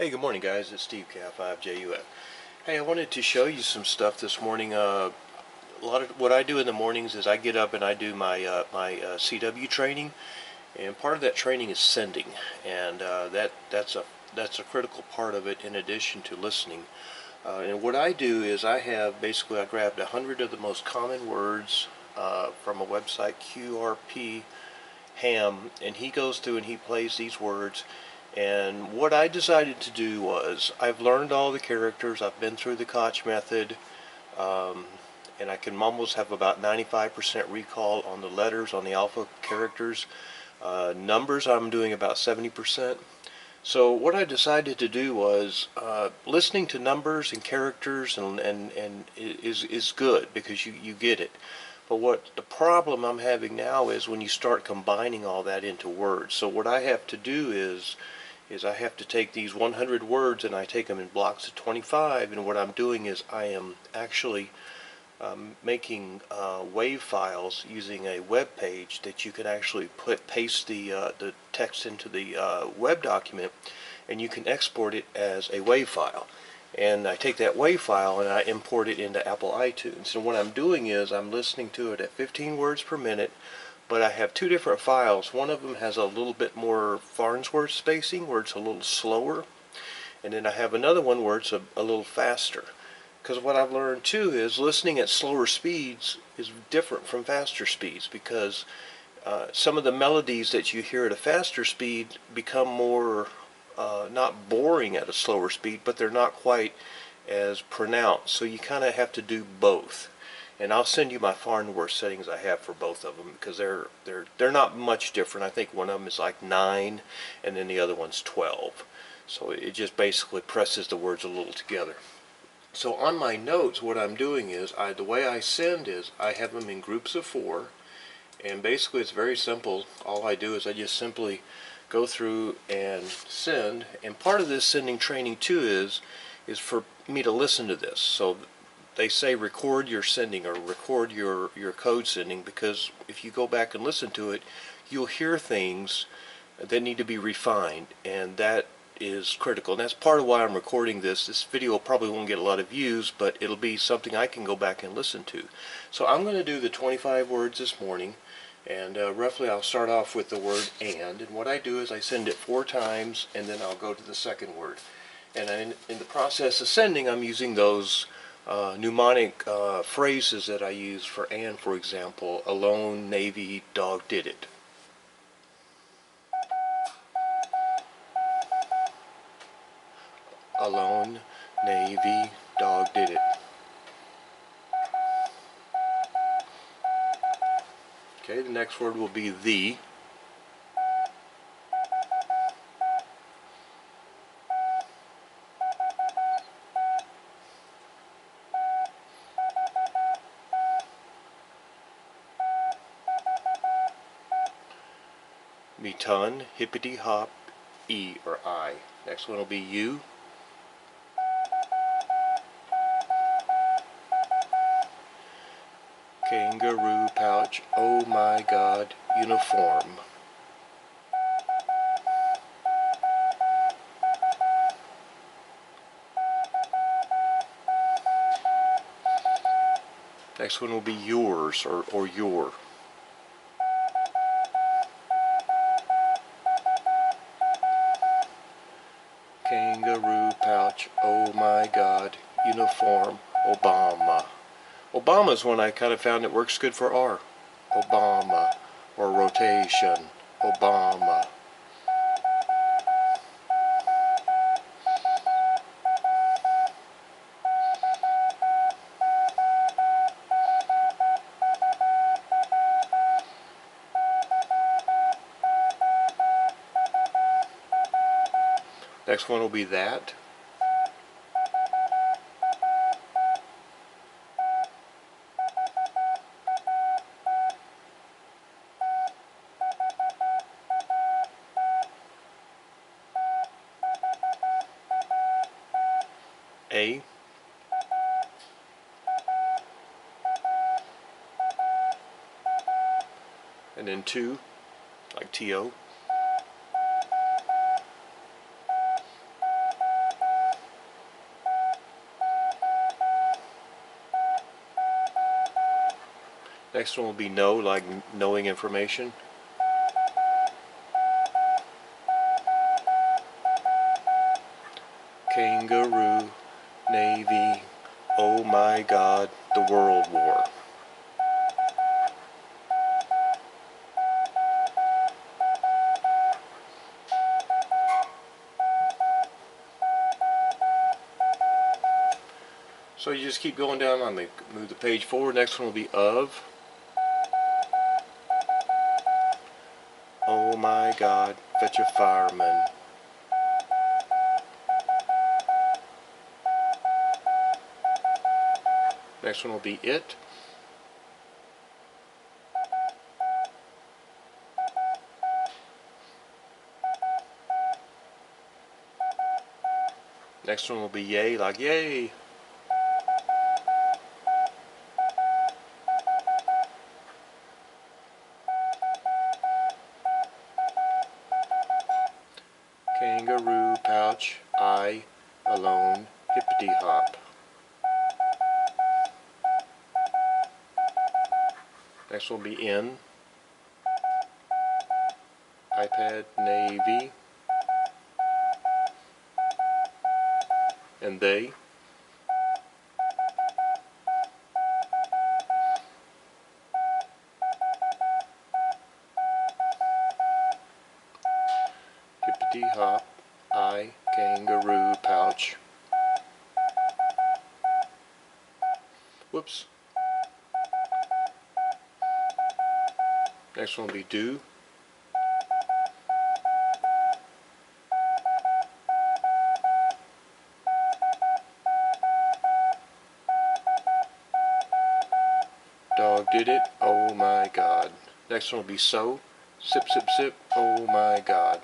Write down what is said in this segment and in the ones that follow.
Hey, good morning guys, it's Steve K5JUF. Hey, I wanted to show you some stuff this morning. A lot of what I do in the mornings is I get up and I do my CW training, and part of that training is sending, and that's a critical part of it in addition to listening. And what I do is I grabbed 100 of the most common words from a website, QRP Ham, and he goes through and he plays these words. And what I decided to do was, I've learned all the characters, I've been through the KOCH method, and I can almost have about 95% recall on the letters, on the alpha characters. Numbers, I'm doing about 70%. So what I decided to do was, listening to numbers and characters is good because you get it. But what the problem I'm having now is when you start combining all that into words. So what I have to do is I have to take these 100 words and I take them in blocks of 25, and what I'm doing is I am actually making wave files using a web page that you can actually paste the text into the web document, and you can export it as a wave file. And I take that wave file and I import it into Apple iTunes. And what I'm doing is I'm listening to it at 15 words per minute, but I have two different files. One of them has a little bit more Farnsworth spacing where it's a little slower, and then I have another one where it's a little faster. Because what I've learned too is listening at slower speeds is different from faster speeds, because some of the melodies that you hear at a faster speed become more not boring at a slower speed, but they're not quite as pronounced. So you kind of have to do both. And I'll send you my Farnsworth settings I have for both of them, because they're not much different. I think one of them is like 9 and then the other one's 12. So it just basically presses the words a little together. So on my notes, what I'm doing is the way I send is I have them in groups of 4, and basically it's very simple. All I do is I just simply go through and send, and part of this sending training too is for me to listen to this. So they say record your sending or record your code sending, because if you go back and listen to it, you'll hear things that need to be refined, and that is critical. And that's part of why I'm recording this. This video probably won't get a lot of views, but it'll be something I can go back and listen to. So I'm going to do the 25 words this morning, and roughly I'll start off with the word and what I do is I send it 4 times, and then I'll go to the second word. And in the process of sending, I'm using those mnemonic phrases that I use for and, for example, alone, Navy, dog did it. Alone, Navy, dog did it. Okay, the next word will be the. Me ton, hippity hop, E or I. Next one will be you. Kangaroo pouch, oh my god, uniform. Next one will be yours or your. Kangaroo pouch, oh my god, uniform, Obama. Obama is one I kind of found that works good for R. Obama, or rotation, Obama. Next one will be that. A. And then 2, like T-O. Next one will be know, like knowing information. Kangaroo, Navy, oh my God, the World War. So you just keep going down on the, move the page forward. Next one will be of. Oh my God, Fectha Fireman. Next one will be it. Next one will be yay, like yay. Kangaroo, pouch, I, alone, hippity hop. Next one will be in. iPad, Navy, and they. Hippity hop, I, kangaroo, pouch. Whoops. Next one will be do. Dog did it, oh my God. Next one will be so. Sip, sip, sip, oh my God.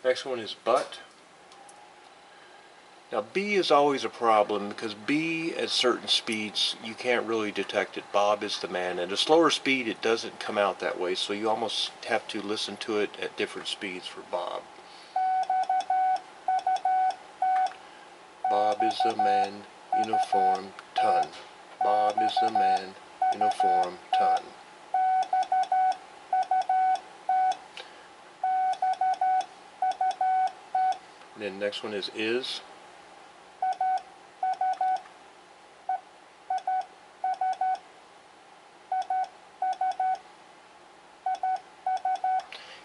Next one is but. Now B is always a problem because B at certain speeds you can't really detect it. Bob is the man. At a slower speed it doesn't come out that way, so you almost have to listen to it at different speeds for Bob. Bob is the man, uniform, ton. Bob is the man, uniform, ton. And then next one is.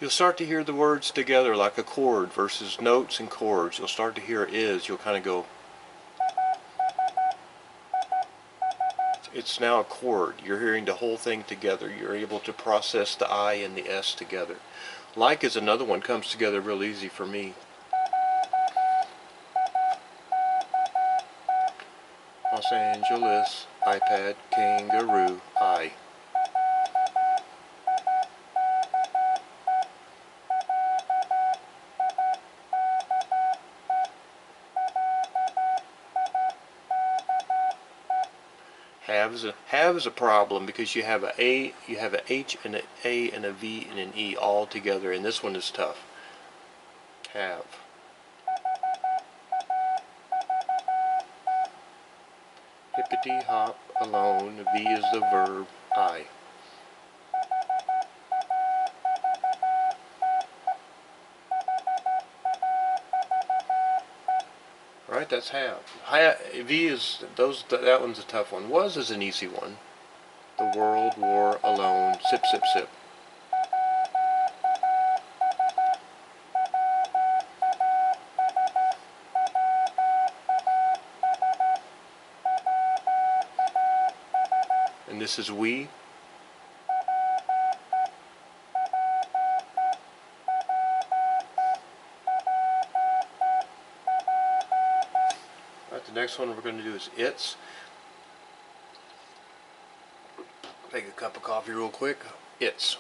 You'll start to hear the words together like a chord versus notes and chords. You'll start to hear is. You'll kind of go, it's now a chord. You're hearing the whole thing together. You're able to process the I and the S together. Like is another one, comes together real easy for me. Los Angeles, iPad, kangaroo, I. Have is a problem because you have a H and an A and a V and an E all together, and this one is tough. Have. Hippity hop, alone, V is the verb, I. Alright, that's have. V is, that one's a tough one. Was is an easy one. The World War, alone, sip, sip, sip. And this is we. Alright, the next one we're going to do is it's. Take a cup of coffee real quick. It's.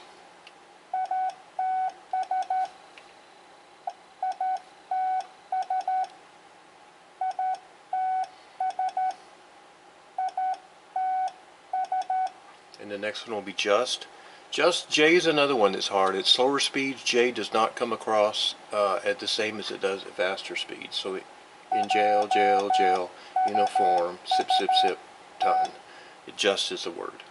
And the next one will be just. Just, J is another one that's hard. At slower speeds, J does not come across at the same as it does at faster speeds. So in jail, jail, jail, uniform, sip, sip, sip, ton. It just is a word.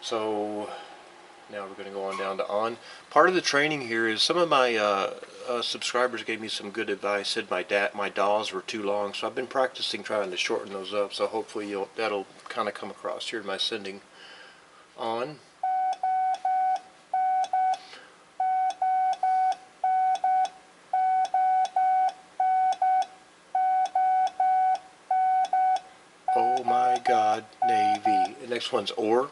So now we're going to go on down to on. Part of the training here is some of my subscribers gave me some good advice. Said my DAWs were too long, so I've been practicing trying to shorten those up. So hopefully that'll kind of come across here in my sending. On. Oh my God, Navy. The next one's or.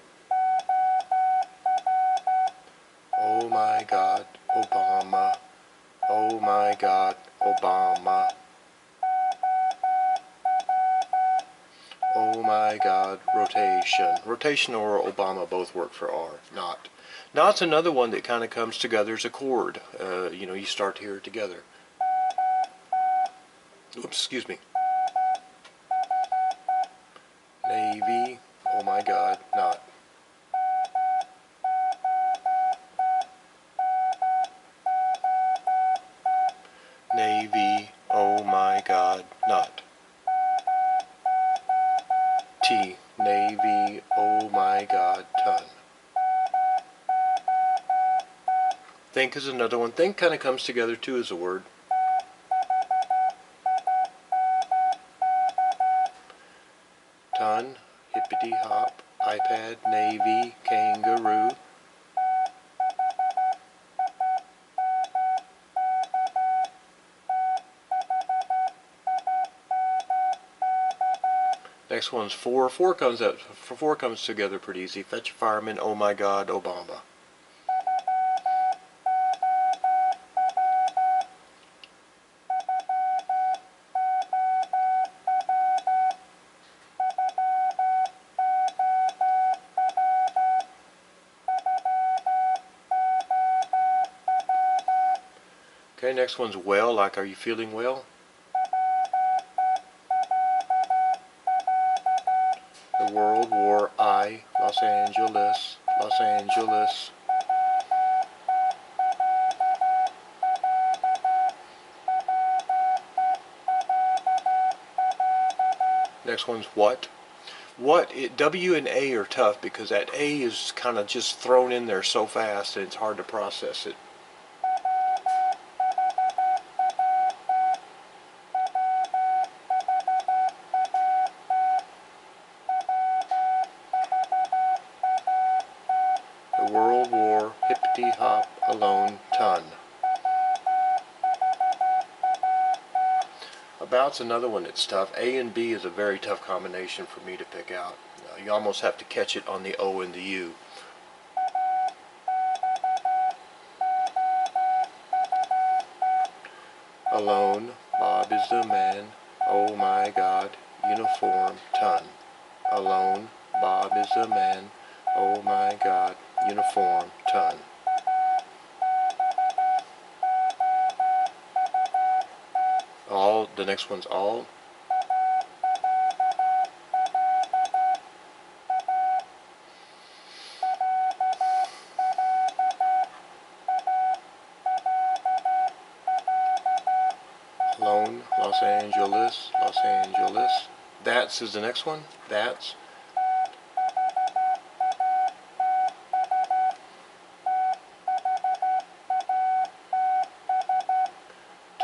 Oh my God, Obama. Oh my God, Obama. Oh my God, rotation. Rotation or Obama both work for R. Not. Not's another one that kind of comes together as a chord. You know, you start to hear it together. Oops, excuse me. Navy. Oh my God, not. Navy. Oh my God, not. T. Navy. Oh my God, ton. Think is another one. Think kind of comes together too as a word. Ton, hippity hop, iPad, Navy, kangaroo. Next one's four. Four comes together pretty easy. Fectha Fireman, oh my God, Obama. Okay, next one's well, like are you feeling well? The World War I, Los Angeles, Los Angeles. Next one's what? What? W and A are tough because that A is kind of just thrown in there so fast and it's hard to process it. The World War, hippity hop, alone, ton. About's another one that's tough. A and B is a very tough combination for me to pick out. You almost have to catch it on the O and the U. Alone, Bob is the man, oh my God, uniform, ton. Alone, Bob is the man, oh my God, uniform, ton. All, the next one's all. Alone, Los Angeles, Los Angeles. That's is the next one. That's.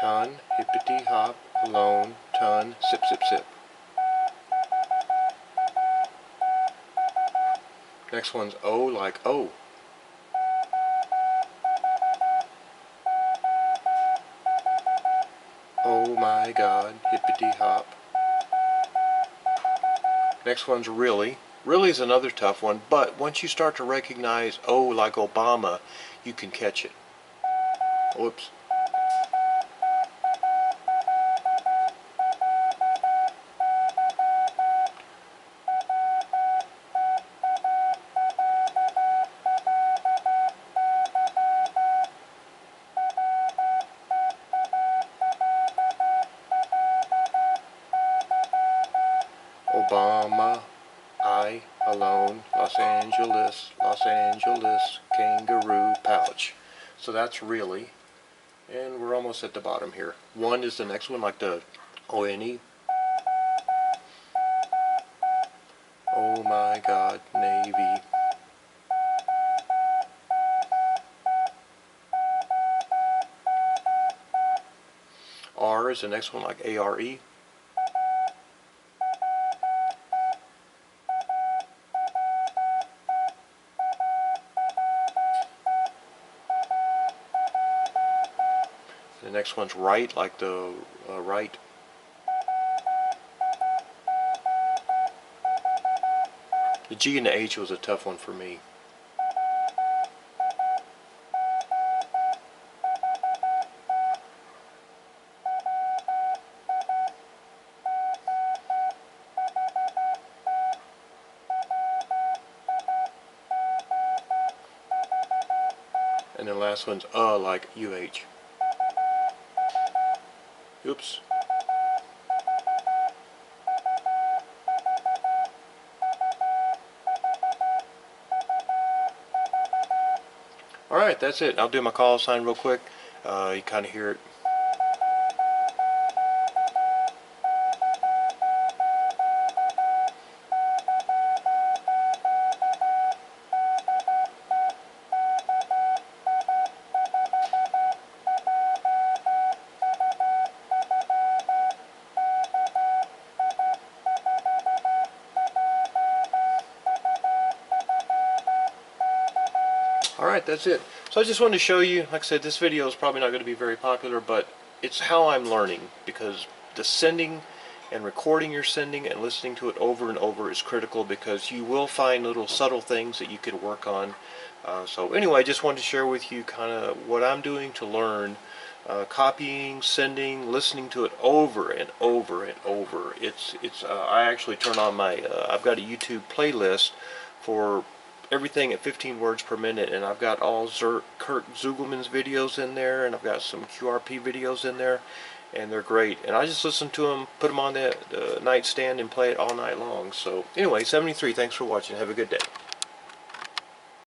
Ton, hippity hop, alone, ton, sip, sip, sip. Next one's O like O. Oh my God, hippity hop. Next one's really. Really is another tough one, but once you start to recognize O like Obama, you can catch it. Whoops. Obama, I alone, Los Angeles, kangaroo pouch. So that's really, and we're almost at the bottom here. One is the next one, like the O-N-E. Oh my God, Navy. R is the next one, like A-R-E. The next one's right, like the right. The G and the H was a tough one for me. And the last one's like UH. Oops. Alright, that's it. I'll do my call sign real quick. You kind of hear it. Alright, that's it. So I just wanted to show you, like I said, this video is probably not going to be very popular, but it's how I'm learning, because the sending and recording your sending and listening to it over and over is critical, because you will find little subtle things that you can work on. So anyway, I just wanted to share with you kind of what I'm doing to learn copying, sending, listening to it over and over and over. I actually turn on my I've got a YouTube playlist for everything at 15 words per minute, and I've got all Kurt Zugelman's videos in there, and I've got some QRP videos in there, and they're great. And I just listen to them, put them on the nightstand, and play it all night long. So anyway, 73, thanks for watching. Have a good day.